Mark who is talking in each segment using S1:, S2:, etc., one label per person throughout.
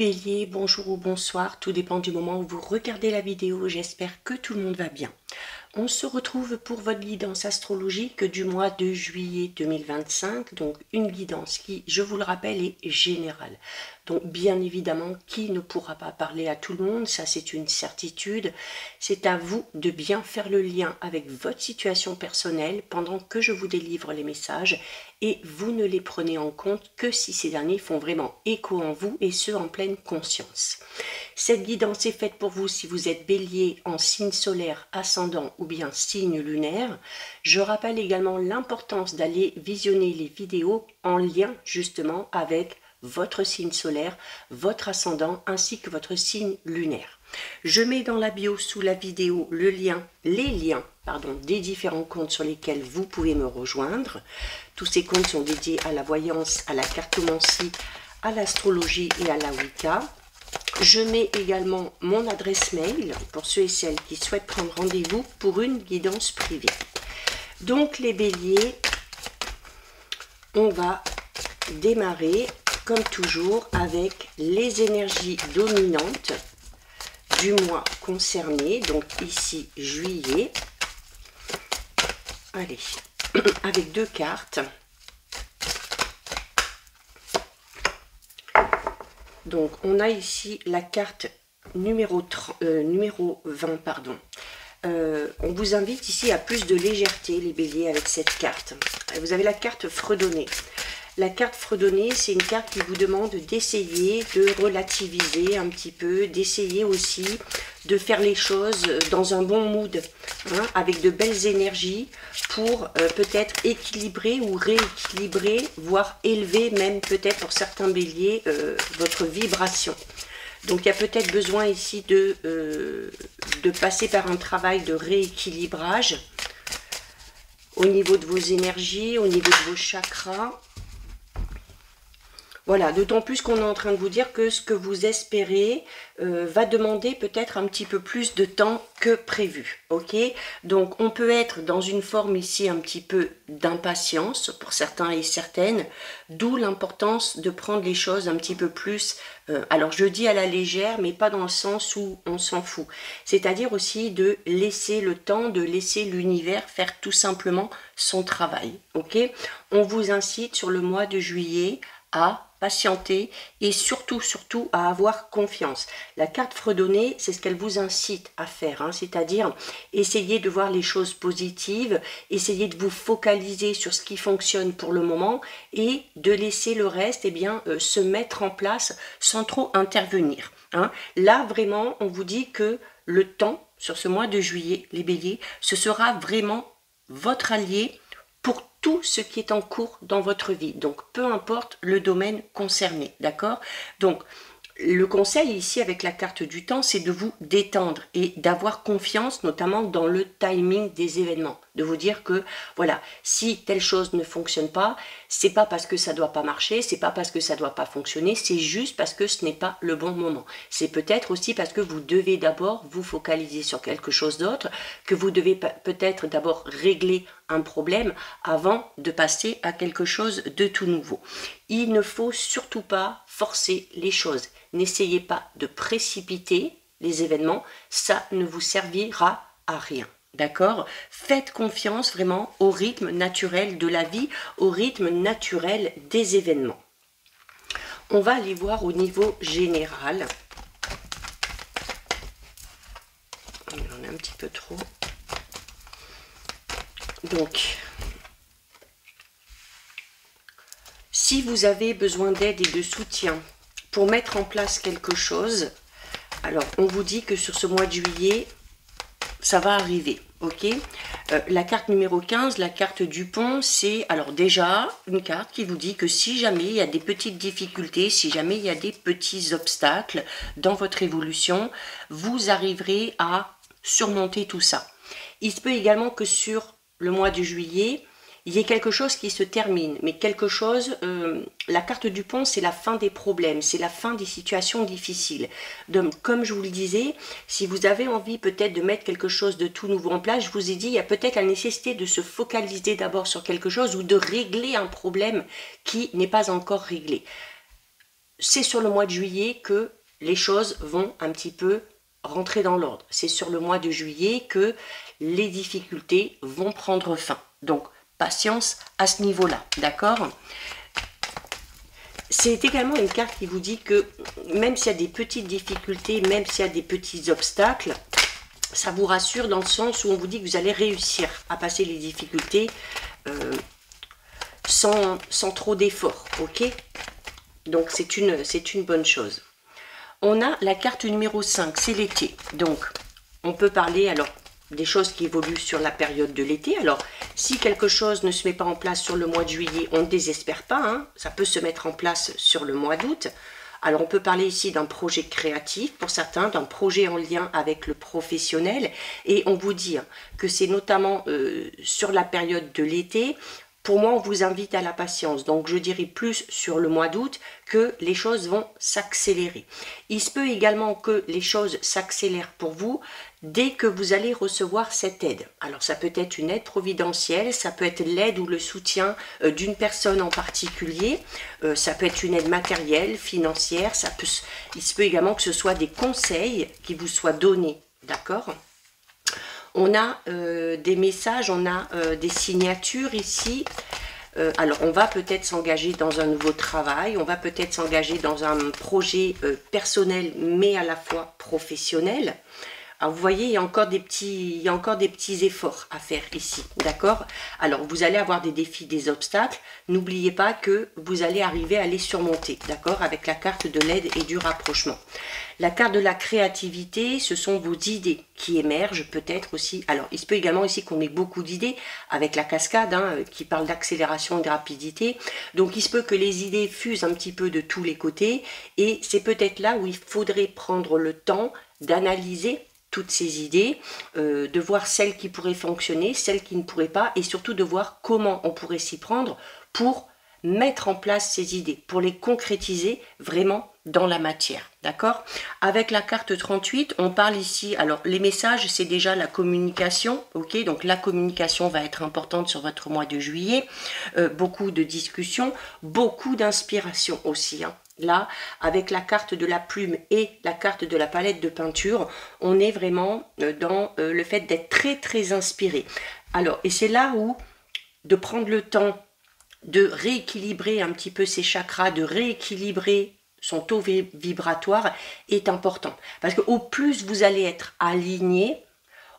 S1: Bélier, bonjour ou bonsoir, tout dépend du moment où vous regardez la vidéo, j'espère que tout le monde va bien. On se retrouve pour votre guidance astrologique du mois de juillet 2025, donc une guidance qui, je vous le rappelle, est générale. Donc bien évidemment, qui ne pourra pas parler à tout le monde, ça c'est une certitude. C'est à vous de bien faire le lien avec votre situation personnelle pendant que je vous délivre les messages et vous ne les prenez en compte que si ces derniers font vraiment écho en vous et ce en pleine conscience. Cette guidance est faite pour vous si vous êtes bélier en signe solaire, ascendant ou bien signe lunaire. Je rappelle également l'importance d'aller visionner les vidéos en lien justement avec votre signe solaire, votre ascendant ainsi que votre signe lunaire. Je mets dans la bio sous la vidéo les liens des différents comptes sur lesquels vous pouvez me rejoindre. Tous ces comptes sont dédiés à la voyance, à la cartomancie, à l'astrologie et à la Wicca. Je mets également mon adresse mail pour ceux et celles qui souhaitent prendre rendez-vous pour une guidance privée. Donc les béliers, on va démarrer comme toujours avec les énergies dominantes du mois concerné, donc ici juillet. Allez, avec deux cartes. Donc on a ici la carte numéro 20, pardon. On vous invite ici à plus de légèreté les béliers avec cette carte. Vous avez la carte fredonnée. La carte fredonnée, c'est une carte qui vous demande d'essayer de relativiser un petit peu, d'essayer aussi de faire les choses dans un bon mood, hein, avec de belles énergies pour peut-être équilibrer ou rééquilibrer, voire élever même peut-être pour certains béliers votre vibration. Donc il y a peut-être besoin ici de passer par un travail de rééquilibrage au niveau de vos énergies, au niveau de vos chakras. Voilà, d'autant plus qu'on est en train de vous dire que ce que vous espérez va demander peut-être un petit peu plus de temps que prévu, ok? Donc on peut être dans une forme ici un petit peu d'impatience pour certains et certaines, d'où l'importance de prendre les choses un petit peu plus, alors je dis à la légère, mais pas dans le sens où on s'en fout. C'est-à-dire aussi de laisser le temps, de laisser l'univers faire tout simplement son travail, ok? On vous incite sur le mois de juillet à patienter et surtout à avoir confiance. La carte fredonnée, c'est ce qu'elle vous incite à faire, hein, c'est-à-dire essayer de voir les choses positives, essayer de vous focaliser sur ce qui fonctionne pour le moment et de laisser le reste se mettre en place sans trop intervenir, hein. Là, vraiment, on vous dit que le temps, sur ce mois de juillet, les béliers, ce sera vraiment votre allié pour tout ce qui est en cours dans votre vie. Donc, peu importe le domaine concerné, d'accord? Donc, le conseil ici avec la carte du temps, c'est de vous détendre et d'avoir confiance, notamment dans le timing des événements. De vous dire que, voilà, si telle chose ne fonctionne pas, c'est pas parce que ça doit pas marcher, c'est pas parce que ça doit pas fonctionner, c'est juste parce que ce n'est pas le bon moment. C'est peut-être aussi parce que vous devez d'abord vous focaliser sur quelque chose d'autre, que vous devez peut-être d'abord régler un problème avant de passer à quelque chose de tout nouveau. Il ne faut surtout pas forcer les choses. N'essayez pas de précipiter les événements, ça ne vous servira à rien. D'accord? Faites confiance vraiment au rythme naturel de la vie, au rythme naturel des événements. On va aller voir au niveau général. Il en a un petit peu trop. Donc, si vous avez besoin d'aide et de soutien pour mettre en place quelque chose, alors on vous dit que sur ce mois de juillet, ça va arriver, ok? La carte numéro 15, la carte du pont, c'est alors déjà une carte qui vous dit que si jamais il y a des petites difficultés, si jamais il y a des petits obstacles dans votre évolution, vous arriverez à surmonter tout ça. Il se peut également que sur le mois de juillet, il y ait quelque chose qui se termine, mais quelque chose, la carte du pont, c'est la fin des problèmes, c'est la fin des situations difficiles. Donc, comme je vous le disais, si vous avez envie peut-être de mettre quelque chose de tout nouveau en place, je vous ai dit, il y a peut-être la nécessité de se focaliser d'abord sur quelque chose ou de régler un problème qui n'est pas encore réglé. c'est sur le mois de juillet que les choses vont un petit peu rentrer dans l'ordre. C'est sur le mois de juillet que les difficultés vont prendre fin. Donc, patience à ce niveau-là, d'accord? C'est également une carte qui vous dit que même s'il y a des petites difficultés, même s'il y a des petits obstacles, ça vous rassure dans le sens où on vous dit que vous allez réussir à passer les difficultés sans trop d'efforts, ok? Donc c'est une bonne chose. On a la carte numéro 5, c'est l'été. Donc on peut parler alors des choses qui évoluent sur la période de l'été. Alors si quelque chose ne se met pas en place sur le mois de juillet, on ne désespère pas, hein, ça peut se mettre en place sur le mois d'août. Alors on peut parler ici d'un projet créatif pour certains, d'un projet en lien avec le professionnel, et on vous dit que c'est notamment sur la période de l'été. Pour moi, on vous invite à la patience. Donc, je dirais plus sur le mois d'août que les choses vont s'accélérer. Il se peut également que les choses s'accélèrent pour vous dès que vous allez recevoir cette aide. Alors, ça peut être une aide providentielle, ça peut être l'aide ou le soutien d'une personne en particulier, ça peut être une aide matérielle, financière, il se peut également que ce soit des conseils qui vous soient donnés, d'accord ? On a des messages, on a des signatures ici. Alors, on va peut-être s'engager dans un nouveau travail, on va peut-être s'engager dans un projet personnel, mais à la fois professionnel. Alors, vous voyez, il y a encore des petits efforts à faire ici, d'accord? Alors, vous allez avoir des défis, des obstacles. N'oubliez pas que vous allez arriver à les surmonter, d'accord? Avec la carte de l'aide et du rapprochement. La carte de la créativité, ce sont vos idées qui émergent peut-être aussi. Alors, il se peut également ici qu'on ait beaucoup d'idées avec la cascade hein, qui parle d'accélération et de rapidité. Donc, il se peut que les idées fusent un petit peu de tous les côtés et c'est peut-être là où il faudrait prendre le temps d'analyser toutes ces idées, de voir celles qui pourraient fonctionner, celles qui ne pourraient pas et surtout de voir comment on pourrait s'y prendre pour mettre en place ces idées, pour les concrétiser vraiment dans la matière, d'accord? Avec la carte 38, on parle ici, alors les messages, c'est déjà la communication, ok? Donc la communication va être importante sur votre mois de juillet, beaucoup de discussions, beaucoup d'inspiration aussi, hein. Là, avec la carte de la plume et la carte de la palette de peinture, on est vraiment dans le fait d'être très très inspiré. Alors, et c'est là où de prendre le temps de rééquilibrer un petit peu ses chakras, de rééquilibrer son taux vibratoire est important. Parce qu'au plus vous allez être aligné,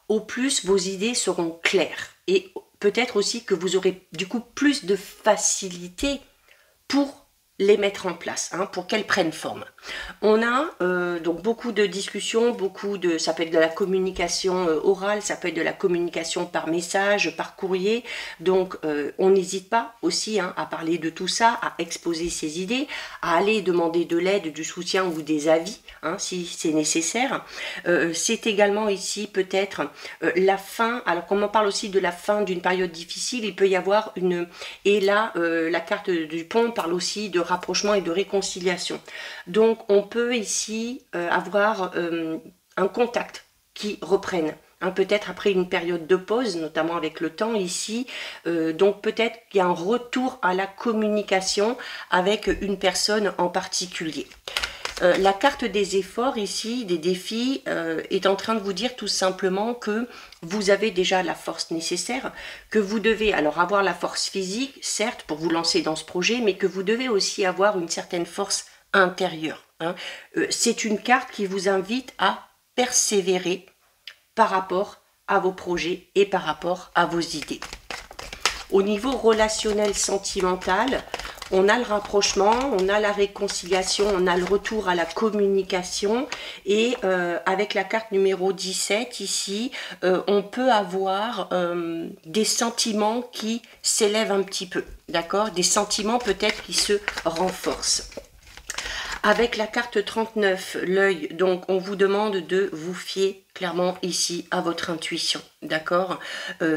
S1: au plus vos idées seront claires. Et peut-être aussi que vous aurez du coup plus de facilité pour les mettre en place, hein, pour qu'elles prennent forme. On a donc beaucoup de discussions, ça peut être de la communication orale, ça peut être de la communication par message, par courrier, donc on n'hésite pas aussi hein, à parler de tout ça, à exposer ses idées, à aller demander de l'aide, du soutien ou des avis, hein, si c'est nécessaire. C'est également ici peut-être la fin, alors comme on parle aussi de la fin d'une période difficile, il peut y avoir et là la carte du pont parle aussi de rapprochement et de réconciliation. Donc on peut ici avoir un contact qui reprenne, hein, peut-être après une période de pause, notamment avec le temps ici, donc peut-être qu'il y a un retour à la communication avec une personne en particulier. La carte des efforts ici, des défis, est en train de vous dire tout simplement que vous avez déjà la force nécessaire, que vous devez alors avoir la force physique, certes, pour vous lancer dans ce projet, mais que vous devez aussi avoir une certaine force intérieure. Hein. C'est une carte qui vous invite à persévérer par rapport à vos projets et par rapport à vos idées. Au niveau relationnel sentimental, on a le rapprochement, on a la réconciliation, on a le retour à la communication et avec la carte numéro 17 ici, on peut avoir des sentiments qui s'élèvent un petit peu, d'accord? Des sentiments peut-être qui se renforcent. Avec la carte 39, l'œil, donc on vous demande de vous fier clairement ici à votre intuition, d'accord?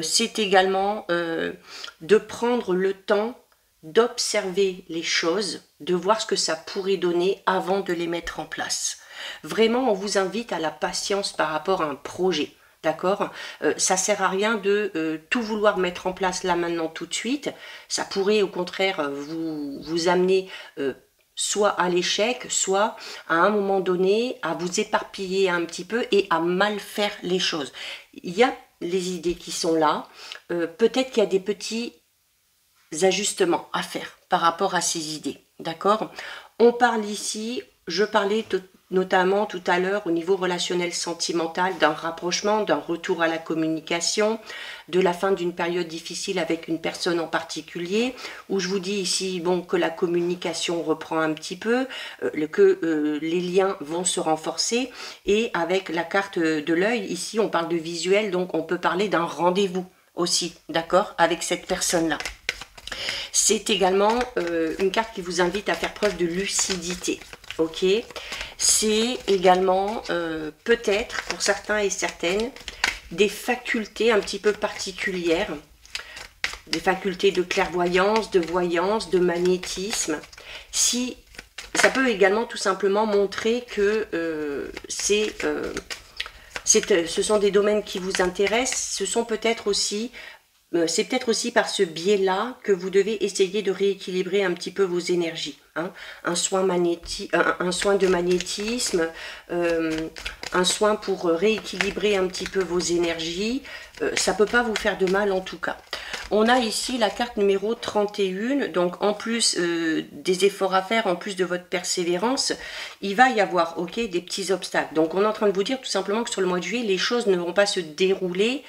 S1: C'est également de prendre le temps d'observer les choses, de voir ce que ça pourrait donner avant de les mettre en place. Vraiment, on vous invite à la patience par rapport à un projet. D'accord, ça sert à rien de tout vouloir mettre en place là maintenant tout de suite. Ça pourrait au contraire vous amener soit à l'échec, soit à un moment donné à vous éparpiller un petit peu et à mal faire les choses. Il y a les idées qui sont là, peut-être qu'il y a des petits ajustements à faire par rapport à ces idées, d'accord? On parle ici, je parlais notamment tout à l'heure au niveau relationnel sentimental, d'un rapprochement, d'un retour à la communication, de la fin d'une période difficile avec une personne en particulier, où je vous dis ici bon, que la communication reprend un petit peu, que les liens vont se renforcer, et avec la carte de l'œil, ici on parle de visuel, donc on peut parler d'un rendez-vous aussi, d'accord, avec cette personne-là. C'est également une carte qui vous invite à faire preuve de lucidité. Ok, c'est également peut-être pour certains et certaines des facultés un petit peu particulières, des facultés de clairvoyance, de voyance, de magnétisme. Si ça peut également tout simplement montrer que ce sont des domaines qui vous intéressent, ce sont peut-être aussi c'est peut-être aussi par ce biais-là que vous devez essayer de rééquilibrer un petit peu vos énergies. Hein. Un soin de magnétisme, un soin pour rééquilibrer un petit peu vos énergies, ça ne peut pas vous faire de mal en tout cas. On a ici la carte numéro 31, donc en plus des efforts à faire, en plus de votre persévérance, il va y avoir des petits obstacles. Donc on est en train de vous dire tout simplement que sur le mois de juillet, les choses ne vont pas se dérouler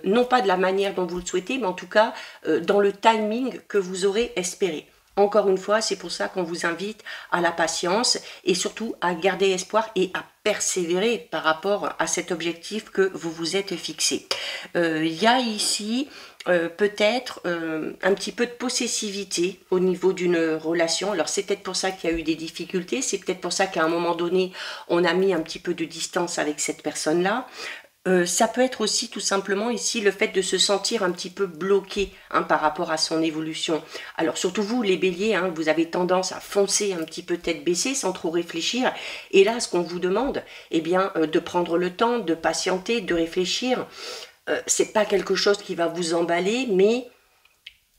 S1: non pas de la manière dont vous le souhaitez, mais en tout cas dans le timing que vous aurez espéré. Encore une fois, c'est pour ça qu'on vous invite à la patience et surtout à garder espoir et à persévérer par rapport à cet objectif que vous vous êtes fixé. Il y a ici peut-être un petit peu de possessivité au niveau d'une relation. Alors c'est peut-être pour ça qu'il y a eu des difficultés, c'est peut-être pour ça qu'à un moment donné, on a mis un petit peu de distance avec cette personne-là. Ça peut être aussi tout simplement ici le fait de se sentir un petit peu bloqué par rapport à son évolution. Alors surtout vous les béliers, vous avez tendance à foncer un petit peu tête baissée sans trop réfléchir. Et là ce qu'on vous demande, de prendre le temps, de patienter, de réfléchir. C'est pas quelque chose qui va vous emballer, mais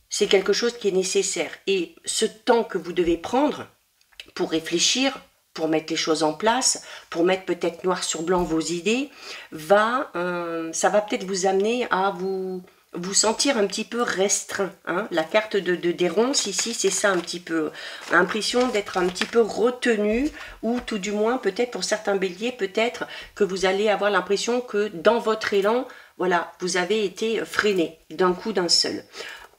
S1: c'est quelque chose qui est nécessaire. Et ce temps que vous devez prendre pour réfléchir, pour mettre les choses en place, pour mettre peut-être noir sur blanc vos idées, ça va peut-être vous amener à vous sentir un petit peu restreint. La carte des ronces ici, c'est ça un petit peu. L'impression d'être un petit peu retenu, ou tout du moins, peut-être pour certains béliers, peut-être que vous allez avoir l'impression que dans votre élan, voilà, vous avez été freiné d'un coup d'un seul.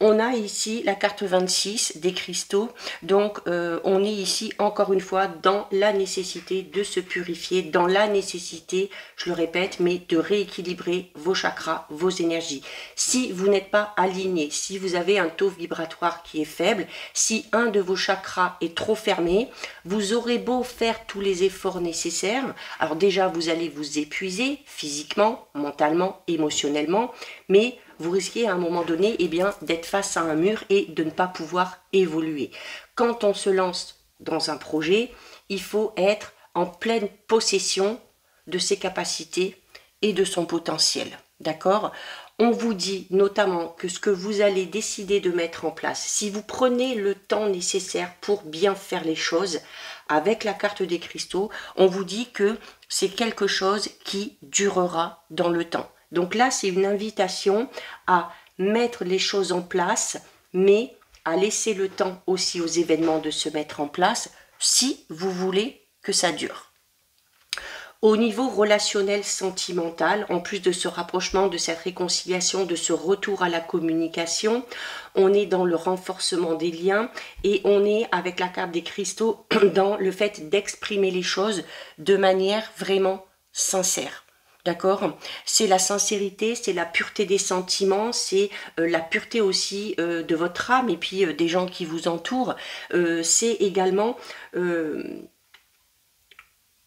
S1: On a ici la carte 26 des cristaux, donc on est ici encore une fois dans la nécessité de se purifier, dans la nécessité, je le répète, mais de rééquilibrer vos chakras, vos énergies. Si vous n'êtes pas aligné, si vous avez un taux vibratoire qui est faible, si un de vos chakras est trop fermé, vous aurez beau faire tous les efforts nécessaires, alors déjà vous allez vous épuiser physiquement, mentalement, émotionnellement, mais vous risquez à un moment donné d'être face à un mur et de ne pas pouvoir évoluer. Quand on se lance dans un projet, il faut être en pleine possession de ses capacités et de son potentiel. D'accord ? On vous dit notamment que ce que vous allez décider de mettre en place, si vous prenez le temps nécessaire pour bien faire les choses, avec la carte des cristaux, on vous dit que c'est quelque chose qui durera dans le temps. Donc là, c'est une invitation à mettre les choses en place, mais à laisser le temps aussi aux événements de se mettre en place, si vous voulez que ça dure. Au niveau relationnel sentimental, en plus de ce rapprochement, de cette réconciliation, de ce retour à la communication, on est dans le renforcement des liens et on est avec la carte des cristaux dans le fait d'exprimer les choses de manière vraiment sincère. D'accord ? C'est la sincérité, c'est la pureté des sentiments, c'est la pureté aussi de votre âme et puis des gens qui vous entourent. C'est également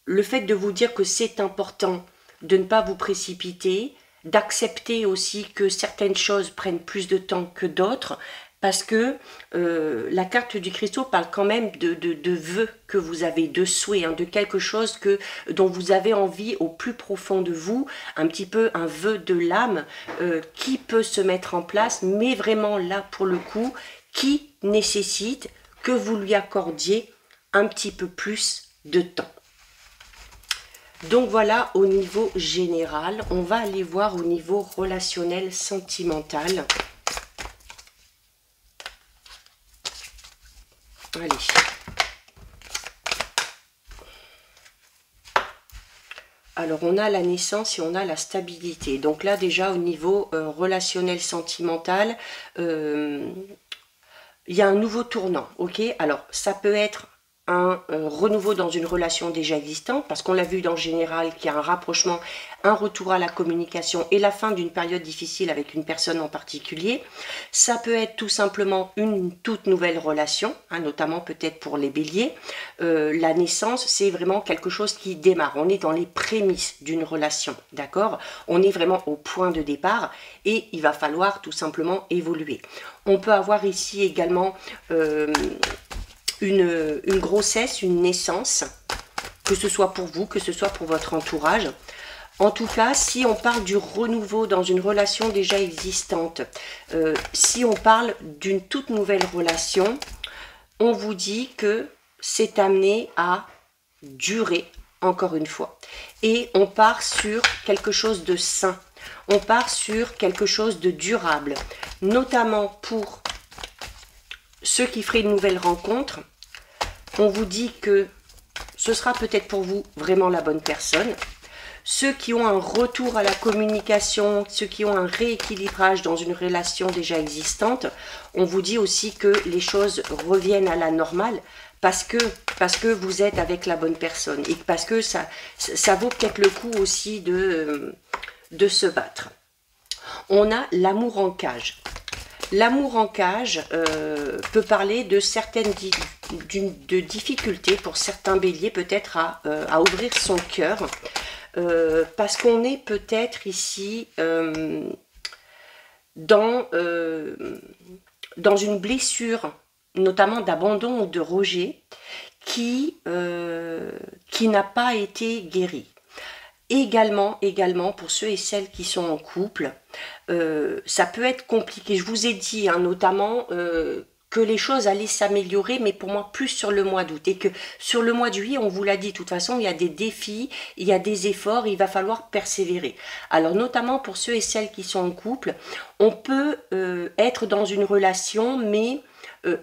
S1: le fait de vous dire que c'est important de ne pas vous précipiter, d'accepter aussi que certaines choses prennent plus de temps que d'autres, parce que la carte du cristaux parle quand même de vœux que vous avez, de souhaits, de quelque chose dont vous avez envie au plus profond de vous, un petit peu un vœu de l'âme qui peut se mettre en place, mais vraiment là pour le coup, qui nécessite que vous lui accordiez un petit peu plus de temps. Donc voilà au niveau général. On va aller voir au niveau relationnel, sentimental. Allez. Alors, on a la naissance et on a la stabilité. Donc là, déjà, au niveau relationnel, sentimental, il y a un nouveau tournant, ok? Alors, ça peut être un renouveau dans une relation déjà existante, parce qu'on l'a vu dans le général qu'il y a un rapprochement, un retour à la communication et la fin d'une période difficile avec une personne en particulier. Ça peut être tout simplement une toute nouvelle relation, hein, notamment peut-être pour les béliers. La naissance, c'est vraiment quelque chose qui démarre. On est dans les prémices d'une relation, d'accord? On est vraiment au point de départ et il va falloir tout simplement évoluer. On peut avoir ici également une grossesse, une naissance, que ce soit pour vous, que ce soit pour votre entourage. En tout cas, si on parle du renouveau dans une relation déjà existante, si on parle d'une toute nouvelle relation, on vous dit que c'est amené à durer, encore une fois. Et on part sur quelque chose de sain. On part sur quelque chose de durable, notamment pour ceux qui feraient une nouvelle rencontre. On vous dit que ce sera peut-être pour vous vraiment la bonne personne. Ceux qui ont un retour à la communication, ceux qui ont un rééquilibrage dans une relation déjà existante, on vous dit aussi que les choses reviennent à la normale parce que vous êtes avec la bonne personne et parce que ça vaut peut-être le coup aussi de se battre. On a l'amour en cage. L'amour en cage peut parler de certaines difficultés pour certains béliers peut-être à ouvrir son cœur parce qu'on est peut-être ici dans une blessure notamment d'abandon ou de rejet qui n'a pas été guérie. Également, pour ceux et celles qui sont en couple, ça peut être compliqué. Je vous ai dit, hein, notamment, que les choses allaient s'améliorer, mais pour moi, plus sur le mois d'août. Et que sur le mois de juillet, on vous l'a dit, de toute façon, il y a des défis, il y a des efforts, il va falloir persévérer. Alors, notamment pour ceux et celles qui sont en couple, on peut être dans une relation, mais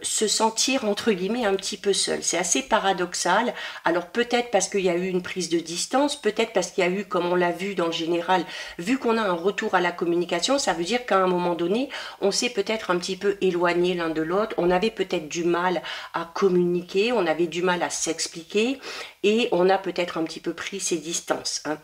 S1: se sentir entre guillemets un petit peu seul. C'est assez paradoxal. Alors peut-être parce qu'il y a eu une prise de distance, peut-être parce qu'il y a eu, comme on l'a vu dans le général, vu qu'on a un retour à la communication, ça veut dire qu'à un moment donné, on s'est peut-être un petit peu éloigné l'un de l'autre, on avait peut-être du mal à communiquer, on avait du mal à s'expliquer et on a peut-être un petit peu pris ses distances. Hein.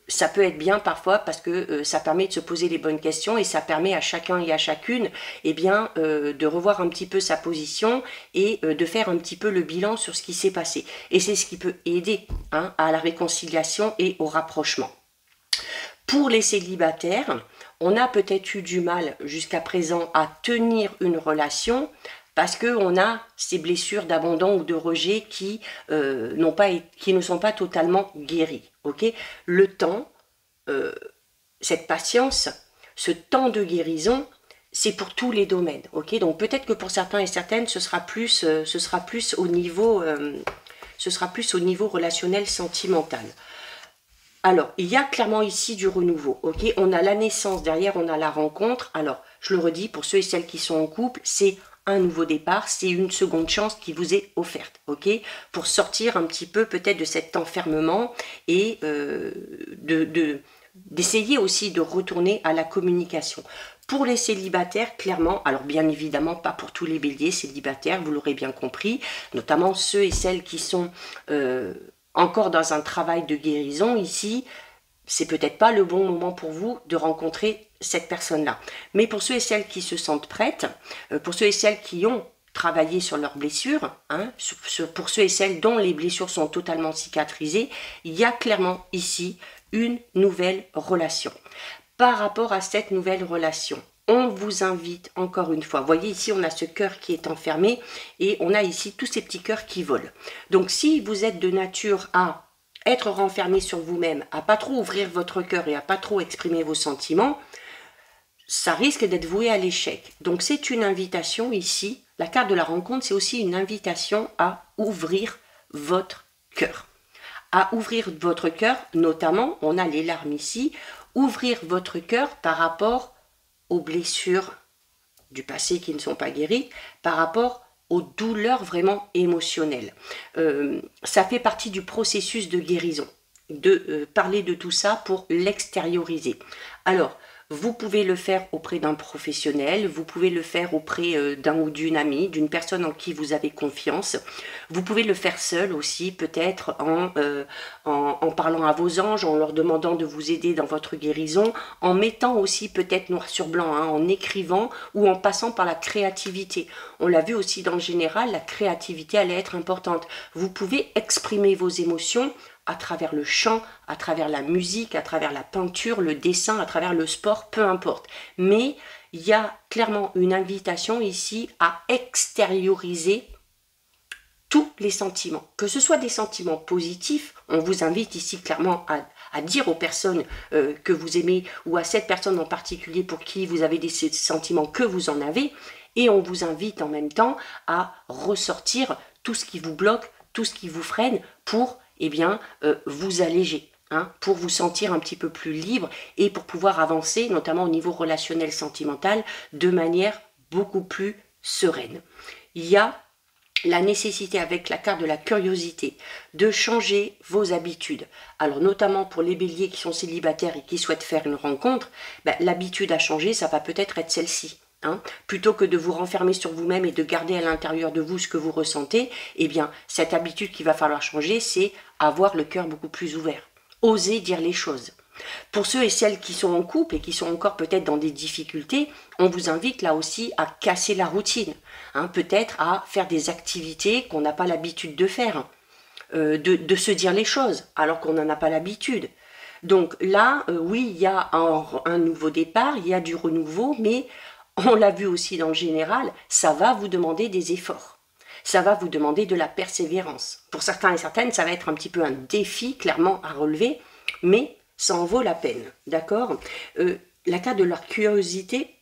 S1: Ça peut être bien parfois parce que ça permet de se poser les bonnes questions et ça permet à chacun et à chacune de revoir un petit peu sa position et de faire un petit peu le bilan sur ce qui s'est passé. Et c'est ce qui peut aider à la réconciliation et au rapprochement. Pour les célibataires, on a peut-être eu du mal jusqu'à présent à tenir une relation parce qu'on a ces blessures d'abandon ou de rejet qui ne sont pas totalement guéries. Okay, le temps, cette patience, ce temps de guérison, c'est pour tous les domaines. Okay, donc peut-être que pour certains et certaines, ce sera plus au niveau relationnel sentimental. Alors, il y a clairement ici du renouveau, ok? On a la naissance, derrière on a la rencontre. Alors, je le redis, pour ceux et celles qui sont en couple, c'est un nouveau départ, c'est une seconde chance qui vous est offerte, ok? Pour sortir un petit peu peut-être de cet enfermement et d'essayer aussi de retourner à la communication. Pour les célibataires, clairement, alors bien évidemment pas pour tous les béliers célibataires, vous l'aurez bien compris, notamment ceux et celles qui sont encore dans un travail de guérison ici, c'est peut-être pas le bon moment pour vous de rencontrer cette personne-là. Mais pour ceux et celles qui se sentent prêtes, pour ceux et celles qui ont travaillé sur leurs blessures, pour ceux et celles dont les blessures sont totalement cicatrisées, il y a clairement ici une nouvelle relation. Par rapport à cette nouvelle relation, on vous invite encore une fois, vous voyez ici on a ce cœur qui est enfermé et on a ici tous ces petits cœurs qui volent. Donc si vous êtes de nature à être renfermé sur vous-même, à pas trop ouvrir votre cœur et à pas trop exprimer vos sentiments, ça risque d'être voué à l'échec. Donc c'est une invitation ici La carte de la rencontre, c'est aussi une invitation à ouvrir votre cœur. À ouvrir votre cœur, notamment, on a les larmes ici, ouvrir votre cœur par rapport aux blessures du passé qui ne sont pas guéries, par rapport aux douleurs vraiment émotionnelles. Ça fait partie du processus de guérison, de parler de tout ça pour l'extérioriser. Alors, vous pouvez le faire auprès d'un professionnel, vous pouvez le faire auprès d'un ou d'une amie, d'une personne en qui vous avez confiance. Vous pouvez le faire seul aussi, peut-être en parlant à vos anges, en leur demandant de vous aider dans votre guérison, en mettant aussi peut-être noir sur blanc, hein, en écrivant ou en passant par la créativité. On l'a vu aussi dans le général, la créativité allait être importante. Vous pouvez exprimer vos émotions à travers le chant, à travers la musique, à travers la peinture, le dessin, à travers le sport, peu importe. Mais il y a clairement une invitation ici à extérioriser tous les sentiments. Que ce soit des sentiments positifs, on vous invite ici clairement à dire aux personnes que vous aimez ou à cette personne en particulier pour qui vous avez des sentiments que vous en avez, et on vous invite en même temps à ressortir tout ce qui vous bloque, tout ce qui vous freine pour vous alléger, hein, pour vous sentir un petit peu plus libre et pour pouvoir avancer, notamment au niveau relationnel sentimental, de manière beaucoup plus sereine. Il y a la nécessité avec la carte de la curiosité de changer vos habitudes. Alors notamment pour les béliers qui sont célibataires et qui souhaitent faire une rencontre, l'habitude à changer, ça va peut-être être celle-ci. Hein, plutôt que de vous renfermer sur vous-même et de garder à l'intérieur de vous ce que vous ressentez, eh bien, cette habitude qu'il va falloir changer, c'est avoir le cœur beaucoup plus ouvert. Oser dire les choses. Pour ceux et celles qui sont en couple et qui sont encore peut-être dans des difficultés, on vous invite là aussi à casser la routine, hein, peut-être à faire des activités qu'on n'a pas l'habitude de faire, de se dire les choses alors qu'on n'en a pas l'habitude. Donc là, oui, il y a un nouveau départ, il y a du renouveau, mais on l'a vu aussi dans le général, ça va vous demander des efforts. Ça va vous demander de la persévérance. Pour certains et certaines, ça va être un petit peu un défi, clairement, à relever, mais ça en vaut la peine, d'accord? La carte de la curiosité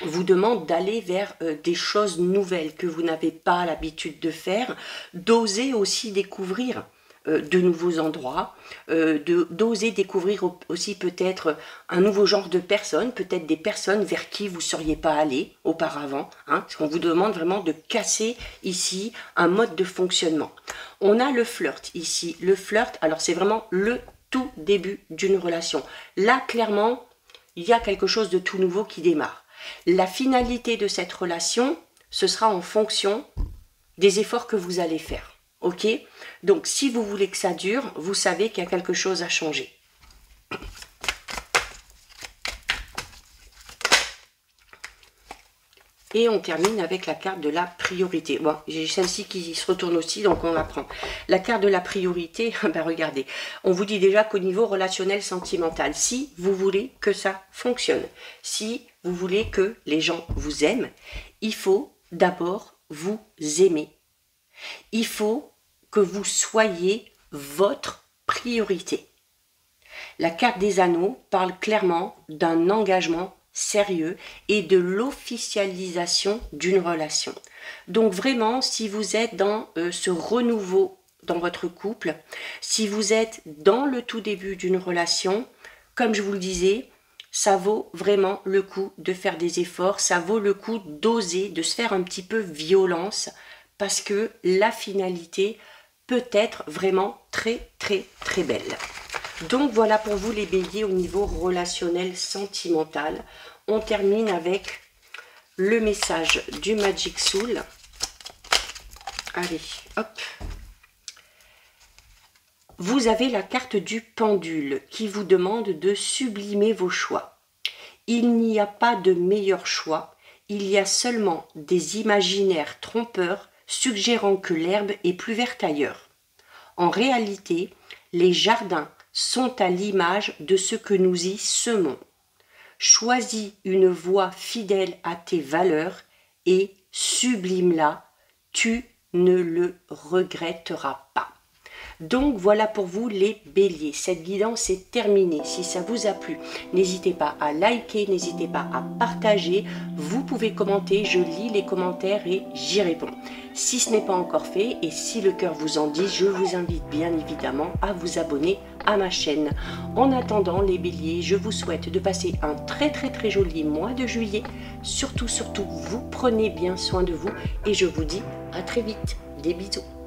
S1: vous demande d'aller vers des choses nouvelles que vous n'avez pas l'habitude de faire, d'oser aussi découvrir de nouveaux endroits, d'oser découvrir aussi peut-être un nouveau genre de personnes, peut-être des personnes vers qui vous ne seriez pas allé auparavant, hein, parce qu'on vous demande vraiment de casser ici un mode de fonctionnement. On a le flirt ici, le flirt, alors c'est vraiment le tout début d'une relation. Là, clairement, il y a quelque chose de tout nouveau qui démarre. La finalité de cette relation, ce sera en fonction des efforts que vous allez faire. Ok? Donc, si vous voulez que ça dure, vous savez qu'il y a quelque chose à changer. Et on termine avec la carte de la priorité. Bon, j'ai celle-ci qui se retourne aussi, donc on la prend. La carte de la priorité, regardez, on vous dit déjà qu'au niveau relationnel sentimental, si vous voulez que ça fonctionne, si vous voulez que les gens vous aiment, il faut d'abord vous aimer. Il faut que vous soyez votre priorité. La carte des anneaux parle clairement d'un engagement sérieux et de l'officialisation d'une relation. Donc vraiment, si vous êtes dans ce renouveau dans votre couple, si vous êtes dans le tout début d'une relation, comme je vous le disais, ça vaut vraiment le coup de faire des efforts, ça vaut le coup d'oser, de se faire un petit peu violence, parce que la finalité peut être vraiment très très très belle. Donc voilà pour vous les béliers au niveau relationnel sentimental. On termine avec le message du Magic Soul. Allez, hop. Vous avez la carte du pendule qui vous demande de sublimer vos choix. Il n'y a pas de meilleur choix, il y a seulement des imaginaires trompeurs suggérant que l'herbe est plus verte ailleurs. En réalité, les jardins sont à l'image de ce que nous y semons. Choisis une voie fidèle à tes valeurs et sublime-la, tu ne le regretteras pas. Donc voilà pour vous les béliers. Cette guidance est terminée. Si ça vous a plu, n'hésitez pas à liker, n'hésitez pas à partager. Vous pouvez commenter, je lis les commentaires et j'y réponds. Si ce n'est pas encore fait et si le cœur vous en dit, je vous invite bien évidemment à vous abonner à ma chaîne. En attendant les béliers, je vous souhaite de passer un très joli mois de juillet. Surtout, vous prenez bien soin de vous et je vous dis à très vite. Des bisous.